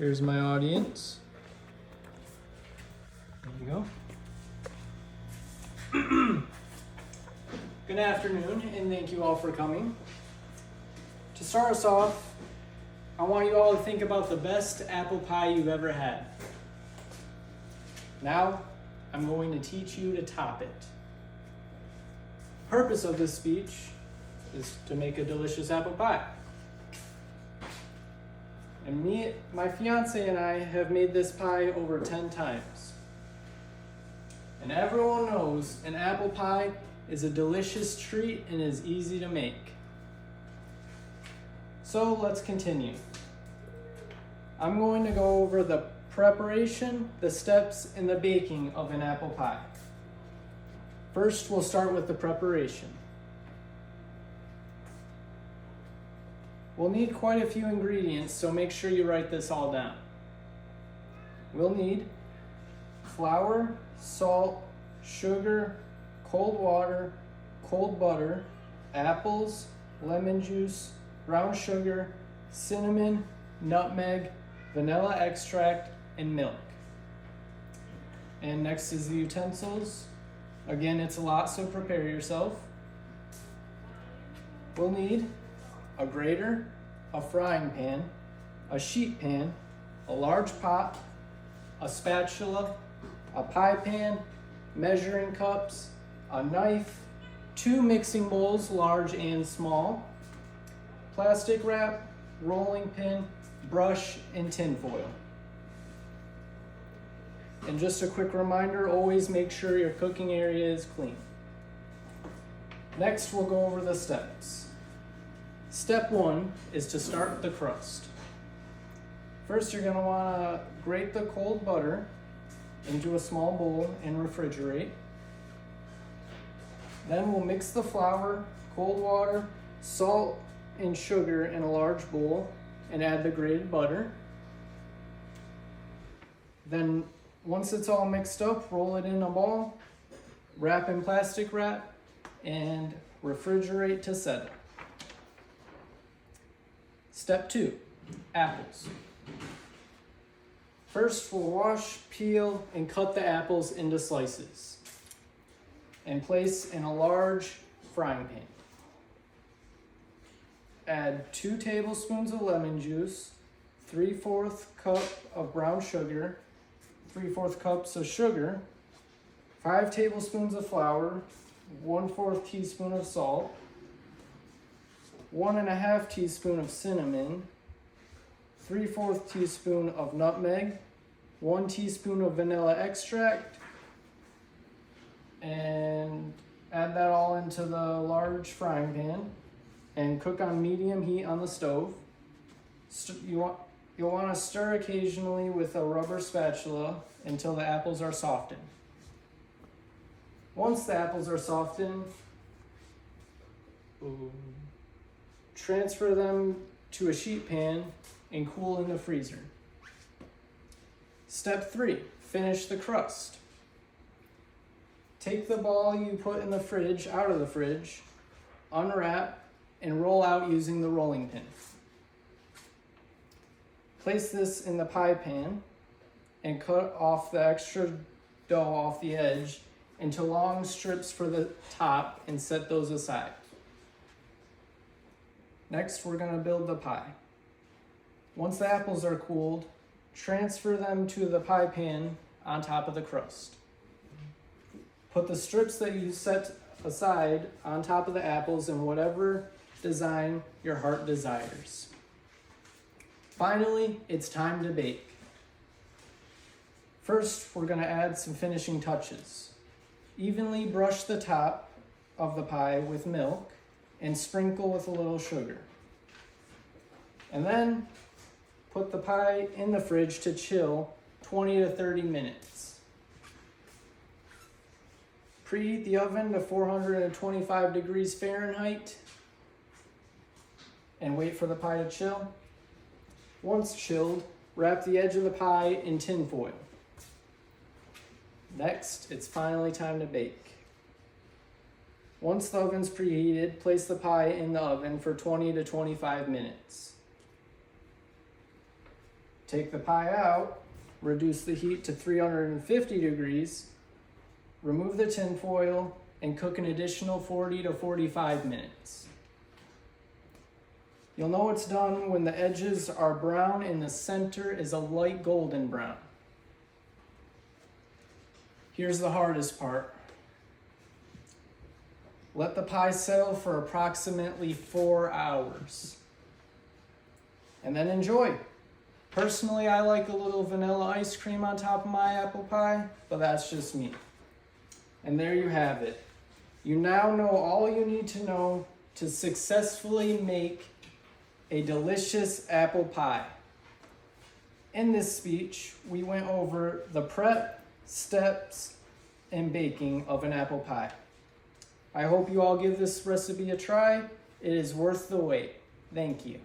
Here's my audience. There you go. Good afternoon, and thank you all for coming. To start us off, I want you all to think about the best apple pie you've ever had. Now, I'm going to teach you to top it. The purpose of this speech is to make a delicious apple pie. And my fiance and I have made this pie over 10 times. And everyone knows an apple pie is a delicious treat and is easy to make. So let's continue. I'm going to go over the preparation, the steps, and the baking of an apple pie. First, we'll start with the preparation. We'll need quite a few ingredients, so make sure you write this all down. We'll need flour, salt, sugar, cold water, cold butter, apples, lemon juice, brown sugar, cinnamon, nutmeg, vanilla extract, and milk. And next is the utensils. Again, it's a lot, so prepare yourself. We'll need a grater, a frying pan, a sheet pan, a large pot, a spatula, a pie pan, measuring cups, a knife, 2 mixing bowls, large and small, plastic wrap, rolling pin, brush, and tin foil. And just a quick reminder, always make sure your cooking area is clean. Next, we'll go over the steps. Step 1 is to start the crust. First, you're going to want to grate the cold butter into a small bowl and refrigerate. Then we'll mix the flour, cold water, salt, and sugar in a large bowl and add the grated butter. Then once it's all mixed up, roll it in a ball, wrap in plastic wrap, and refrigerate to settle. Step 2, apples. First, we'll wash, peel, and cut the apples into slices and place in a large frying pan. Add 2 tablespoons of lemon juice, 3/4 cup of brown sugar, 3/4 cups of sugar, 5 tablespoons of flour, 1/4 teaspoon of salt, 1.5 teaspoon of cinnamon, 3/4 teaspoon of nutmeg, 1 teaspoon of vanilla extract, and add that all into the large frying pan and cook on medium heat on the stove. You'll want to stir occasionally with a rubber spatula until the apples are softened. Once the apples are softened, transfer them to a sheet pan and cool in the freezer. Step 3, finish the crust. Take the ball you put in the fridge out of the fridge, unwrap, and roll out using the rolling pin. Place this in the pie pan and cut off the extra dough off the edge into long strips for the top and set those aside. Next, we're going to build the pie. Once the apples are cooled, transfer them to the pie pan on top of the crust. Put the strips that you set aside on top of the apples in whatever design your heart desires. Finally, it's time to bake. First, we're going to add some finishing touches. Evenly brush the top of the pie with milk and sprinkle with a little sugar. And then put the pie in the fridge to chill 20 to 30 minutes. Preheat the oven to 425 degrees Fahrenheit and wait for the pie to chill. Once chilled, wrap the edge of the pie in tin foil. Next, it's finally time to bake. Once the oven's preheated, place the pie in the oven for 20 to 25 minutes. Take the pie out, reduce the heat to 350 degrees, remove the tin foil, and cook an additional 40 to 45 minutes. You'll know it's done when the edges are brown and the center is a light golden brown. Here's the hardest part. Let the pie settle for approximately 4 hours. And then enjoy. Personally, I like a little vanilla ice cream on top of my apple pie, but that's just me. And there you have it. You now know all you need to know to successfully make a delicious apple pie. In this speech, we went over the prep, steps, and baking of an apple pie. I hope you all give this recipe a try. It is worth the wait. Thank you.